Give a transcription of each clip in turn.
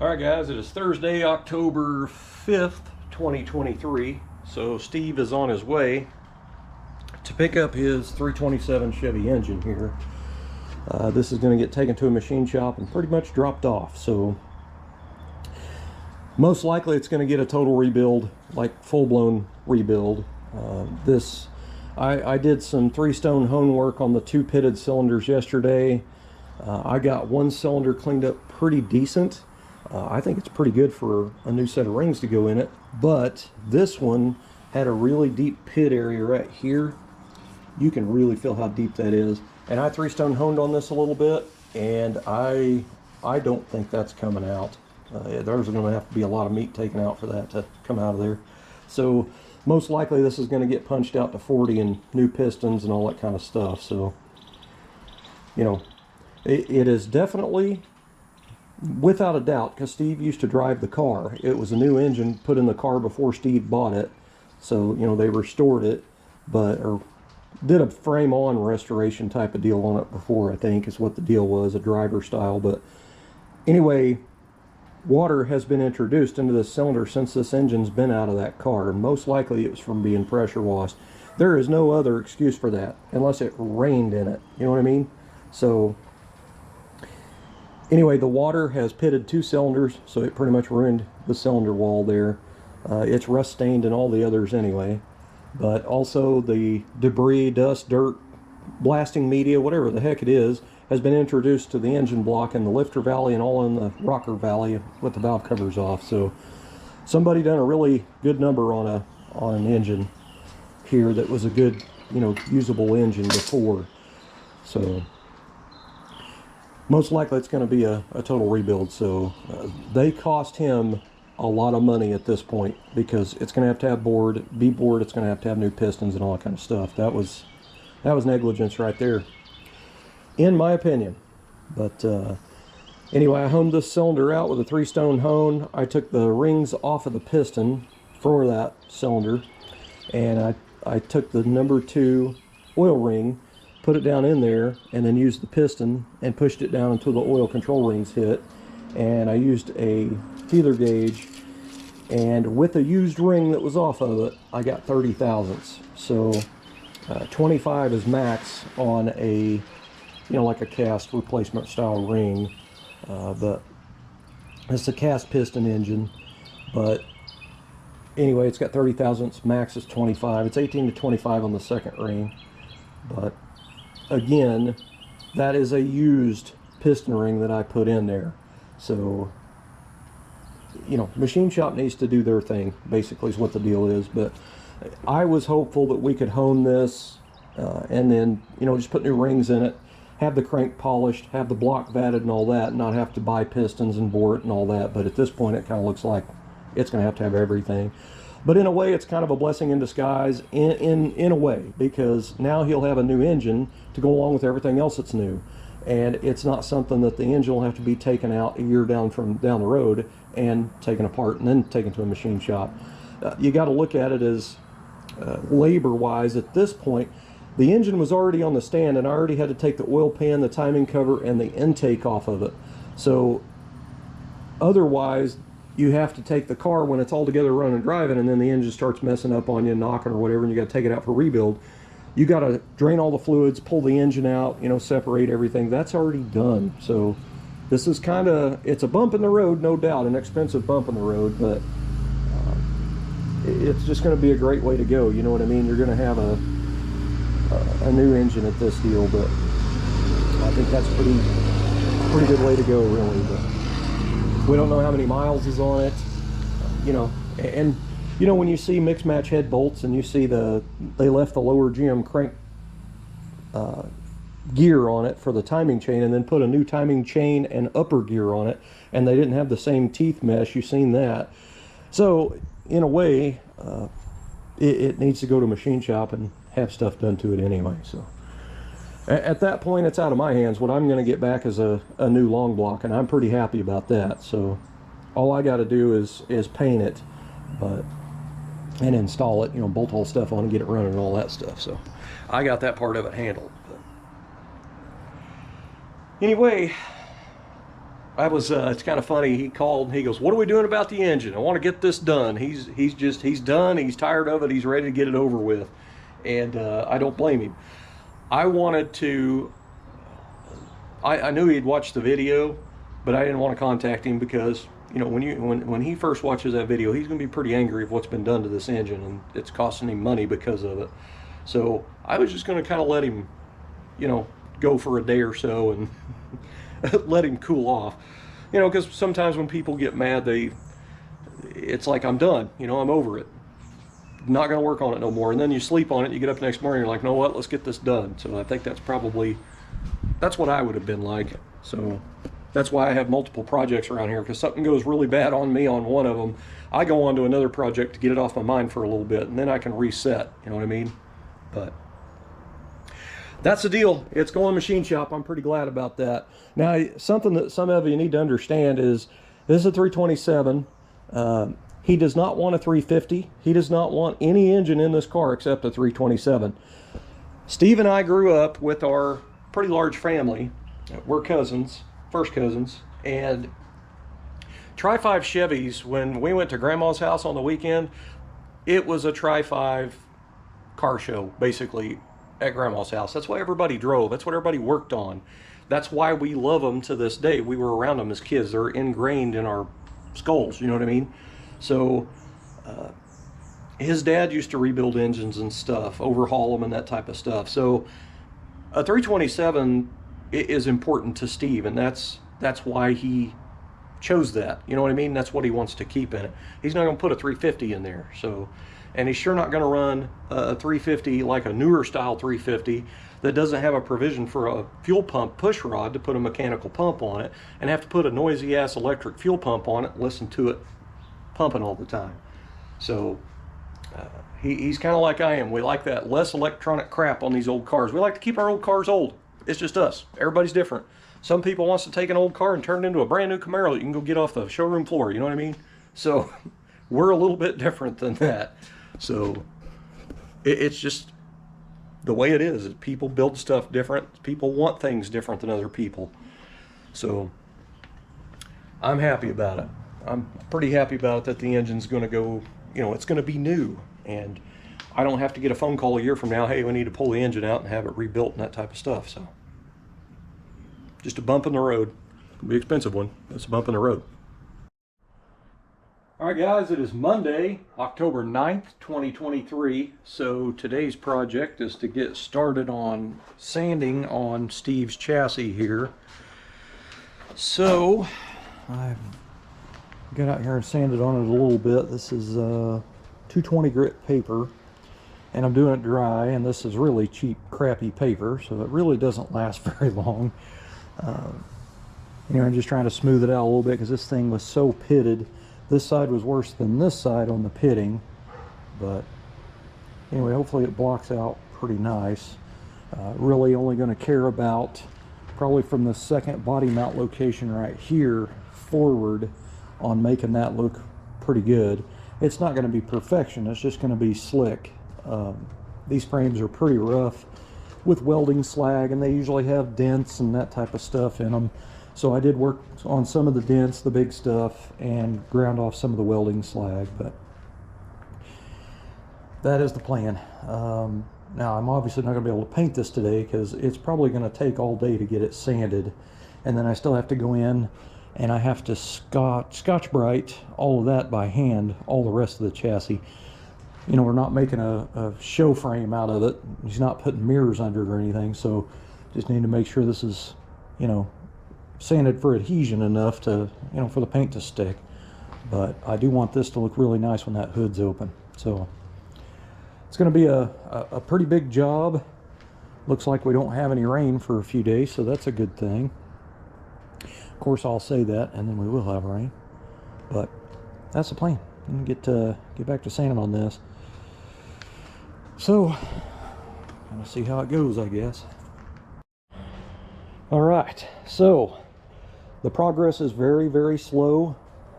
All right, guys, it is Thursday, October 5th, 2023. So Steve is on his way to pick up his 327 Chevy engine here. This is going to get taken to a machine shop and pretty much dropped off. So most likely it's going to get a total rebuild, like full-blown rebuild. I did some 3-stone hone work on the 2 pitted cylinders yesterday. I got one cylinder cleaned up pretty decent. I think it's pretty good for a new set of rings to go in it, but this one had a really deep pit area right here. You can really feel how deep that is. And I 3-stone honed on this a little bit, and I don't think that's coming out. There's going to have to be a lot of meat taken out for that to come out of there. So most likely this is going to get punched out to 40 and new pistons and all that kind of stuff. So, you know, it is definitely, without a doubt, because Steve used to drive the car. It was a new engine put in the car before Steve bought it. So, you know, they restored it, or did a frame-on restoration type of deal on it before, I think, is what the deal was, a driver style. But anyway, water has been introduced into this cylinder since this engine's been out of that car. And most likely it was from being pressure washed. There is no other excuse for that, unless it rained in it. You know what I mean? So anyway, the water has pitted 2 cylinders, so it pretty much ruined the cylinder wall there. It's rust stained in all the others anyway. But also the debris, dust, dirt, blasting media, whatever the heck it is, has been introduced to the engine block in the lifter valley and all in the rocker valley with the valve covers off. So somebody done a really good number on an engine here that was a good, you know, usable engine before. So most likely it's going to be a total rebuild. So they cost him a lot of money at this point, because it's going to have board, it's going to have new pistons and all that kind of stuff. That was negligence right there, in my opinion. But anyway, I honed this cylinder out with a 3-stone hone. I took the rings off of the piston for that cylinder, and I took the number 2 oil ring, put it down in there, and then used the piston and pushed it down until the oil control rings hit. And I used a feeler gauge, and with a used ring that was off of it, I got 30 thousandths. So 25 is max on a, you know, like a cast replacement style ring. But it's a cast piston engine. But anyway, it's got 30 thousandths, max is 25. It's 18 to 25 on the second ring. But again, that is a used piston ring that I put in there. So, you know, machine shop needs to do their thing, basically, is what the deal is. But I was hopeful that we could hone this and then, you know, just put new rings in it, have the crank polished, have the block vatted and all that, and not have to buy pistons and bore it and all that. But at this point, it kind of looks like it's going to have everything. But in a way, it's kind of a blessing in disguise, in a way, because now he'll have a new engine to go along with everything else that's new. And it's not something that the engine will have to be taken out a year down the road and taken apart and then taken to a machine shop. You got to look at it as labor-wise. At this point, the engine was already on the stand, and I already had to take the oil pan, the timing cover, and the intake off of it. So otherwise, you have to take the car when it's all together running and driving, and then the engine starts messing up on you, knocking or whatever, and you got to take it out for rebuild. You got to drain all the fluids, pull the engine out, you know, separate everything. That's already done. So this is kind of, it's a bump in the road, no doubt, an expensive bump in the road, but it's just going to be a great way to go. You know what I mean? You're going to have a new engine at this deal, but I think that's a pretty good way to go, really. But we don't know how many miles is on it, you know, and you know, when you see mix match head bolts and you see they left the lower GM crank gear on it for the timing chain, and then put a new timing chain and upper gear on it, and they didn't have the same teeth mesh. You've seen that. So in a way, it needs to go to machine shop and have stuff done to it anyway. So at that point, it's out of my hands. What I'm going to get back is a new long block, and I'm pretty happy about that. So all I got to do is paint it, and install it, you know, bolt all stuff on and get it running and all that stuff. So I got that part of it handled. But anyway, it's kind of funny. He called and he goes, "What are we doing about the engine? I want to get this done." He's done. He's tired of it. He's ready to get it over with, and I don't blame him. I wanted to. I knew he'd watched the video, but I didn't want to contact him because when he first watches that video, he's going to be pretty angry of what's been done to this engine, and it's costing him money because of it. So I was just going to kind of let him, go for a day or so and let him cool off. Because sometimes when people get mad, it's like, I'm done. I'm over it. Not going to work on it no more. And then you sleep on it. You get up the next morning. You're like, "No, what? Let's get this done." So I think that's what I would have been like. So that's why I have multiple projects around here, because something goes really bad on me on one of them, I go on to another project to get it off my mind for a little bit, and then I can reset. You know what I mean? But that's the deal. It's going machine shop. I'm pretty glad about that. Now, something that some of you need to understand is this is a 327. He does not want a 350. He does not want any engine in this car except a 327. Steve and I grew up with our pretty large family. We're cousins, first cousins, and Tri-5 Chevys, when we went to Grandma's house on the weekend, it was a Tri-5 car show, basically, at Grandma's house. That's why everybody drove. That's what everybody worked on. That's why we love them to this day. We were around them as kids. They're ingrained in our skulls, you know what I mean? So his dad used to rebuild engines and stuff, overhaul them and that type of stuff. So a 327 is important to Steve, and that's why he chose that. You know what I mean? That's what he wants to keep in it. He's not going to put a 350 in there. So, and he's sure not going to run a 350 like a newer style 350 that doesn't have a provision for a fuel pump push rod to put a mechanical pump on it, and have to put a noisy ass electric fuel pump on it and listen to it pumping all the time. So he's kind of like I am. We like that less electronic crap on these old cars. We like to keep our old cars old. It's just us. Everybody's different. Some people wants to take an old car and turn it into a brand new Camaro that you can go get off the showroom floor. You know what I mean? So we're a little bit different than that. So it's just the way it is. People build stuff different. People want things different than other people. So I'm happy about it. I'm pretty happy about it that the engine's going to go, it's going to be new. And I don't have to get a phone call a year from now, "Hey, we need to pull the engine out and have it rebuilt," and that type of stuff. So just a bump in the road. It'll be an expensive one. It's a bump in the road. All right, guys, it is Monday, October 9th, 2023. So today's project is to get started on sanding on Steve's chassis here. So I've got out here and sanded on it a little bit. This is 220 grit paper, and I'm doing it dry, and this is really cheap, crappy paper, so it really doesn't last very long. I'm just trying to smooth it out a little bit because this thing was so pitted. This side was worse than this side on the pitting, but anyway, hopefully it blocks out pretty nice. Really only going to care about probably from the second body mount location right here forward on making that look pretty good. It's not going to be perfection, it's just going to be slick. These frames are pretty rough with welding slag, and they usually have dents and that type of stuff in them. So I did work on some of the dents, the big stuff, and ground off some of the welding slag, but that is the plan. Now I'm obviously not going to be able to paint this today because it's probably going to take all day to get it sanded, and then I still have to go in and I have to Scotch-Brite all of that by hand, all the rest of the chassis. We're not making a show frame out of it. He's not putting mirrors under it or anything, so just need to make sure this is, sanded for adhesion enough to, for the paint to stick. But I do want this to look really nice when that hood's open. So it's going to be a pretty big job. Looks like we don't have any rain for a few days, so that's a good thing. Of course, I'll say that, and then we will have rain. But that's the plan. I'm gonna get back to sanding on this. So, gonna see how it goes, I guess. All right, so the progress is very, very slow,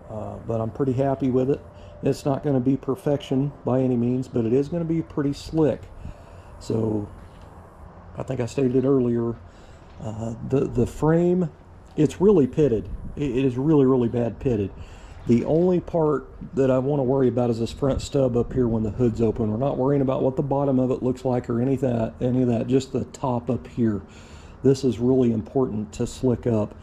but I'm pretty happy with it. It's not going to be perfection by any means, but it is going to be pretty slick. So, I think I stated it earlier. The frame it's really pitted. It is really, really bad pitted. The only part that I want to worry about is this front stub up here when the hood's open. We're not worrying about what the bottom of it looks like or any of that, just the top up here. This is really important to slick up.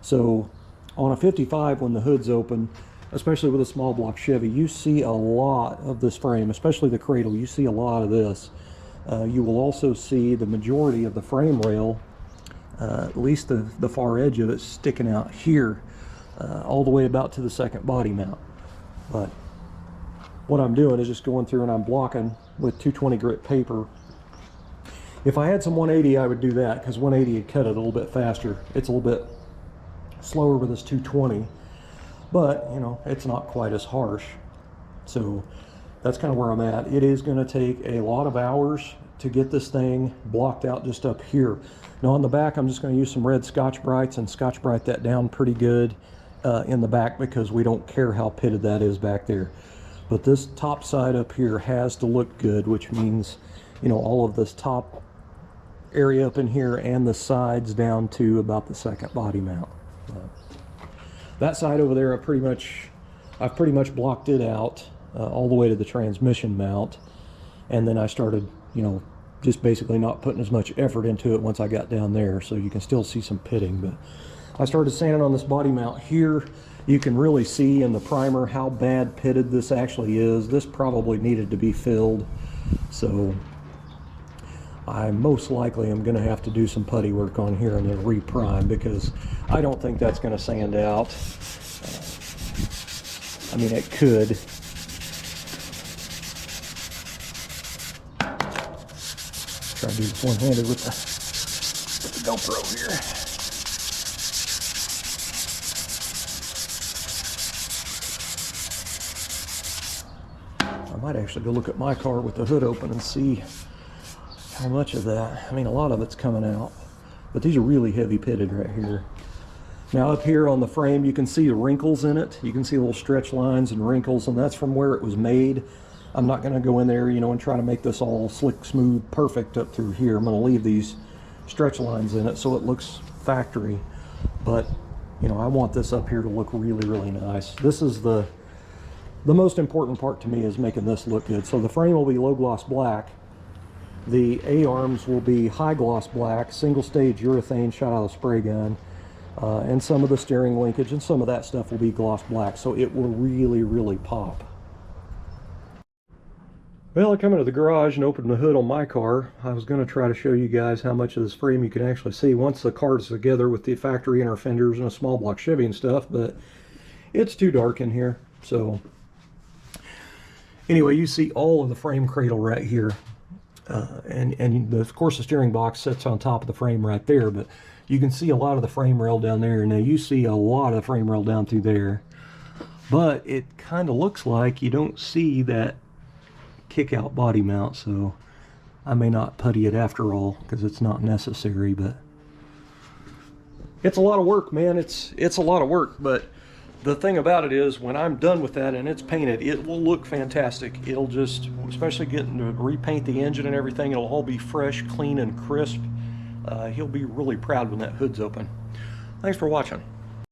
So on a 55, when the hood's open, especially with a small block Chevy, you see a lot of this frame, especially the cradle. You see a lot of this. You will also see the majority of the frame rail, at least the far edge of it, sticking out here, all the way about to the second body mount. But what I'm doing is just going through and I'm blocking with 220 grit paper. If I had some 180, I would do that, because 180 would cut it a little bit faster. It's a little bit slower with this 220, but you know, it's not quite as harsh. So that's kind of where I'm at. It is going to take a lot of hours to get this thing blocked out just up here. Now on the back, I'm just going to use some red Scotch-Brites and Scotch-Brite that down pretty good in the back, because we don't care how pitted that is back there. But this top side up here has to look good, which means, you know, all of this top area up in here and the sides down to about the second body mount. That side over there, I've pretty much blocked it out all the way to the transmission mount, and then I started, you know, just basically not putting as much effort into it once I got down there. So you can still see some pitting, but I started sanding on this body mount here. You can really see in the primer how bad pitted this actually is. This probably needed to be filled, so I most likely am going to have to do some putty work on here and then reprime, because I don't think that's going to sand out. I mean, it could. Try to do this one-handed with the GoPro here. I might actually go look at my car with the hood open and see how much of that. I mean, a lot of it's coming out, but these are really heavy pitted right here. Now up here on the frame, you can see the wrinkles in it. You can see little stretch lines and wrinkles, and that's from where it was made. I'm not going to go in there, you know, and try to make this all slick, smooth, perfect up through here. I'm going to leave these stretch lines in it so it looks factory. But, you know, I want this up here to look really, really nice. This is the most important part to me, is making this look good. So the frame will be low gloss black. The A-arms will be high gloss black, single stage urethane shot out of the spray gun. And some of the steering linkage and some of that stuff will be gloss black. So it will really, really pop. Well, I come into the garage and opened the hood on my car. I was going to try to show you guys how much of this frame you can actually see once the car's together with the factory inner fenders and a small block Chevy and stuff, but it's too dark in here. So anyway, you see all of the frame cradle right here. And of course the steering box sits on top of the frame right there, but you can see a lot of the frame rail down there. Now you see a lot of the frame rail down through there, but it kind of looks like you don't see that kick out body mount, so I may not putty it after all, because it's not necessary. But it's a lot of work, man. It's a lot of work, but the thing about it is, when I'm done with that and it's painted, it will look fantastic. It'll just, especially getting to repaint the engine and everything, it'll all be fresh, clean, and crisp. He'll be really proud when that hood's open. Thanks for watching.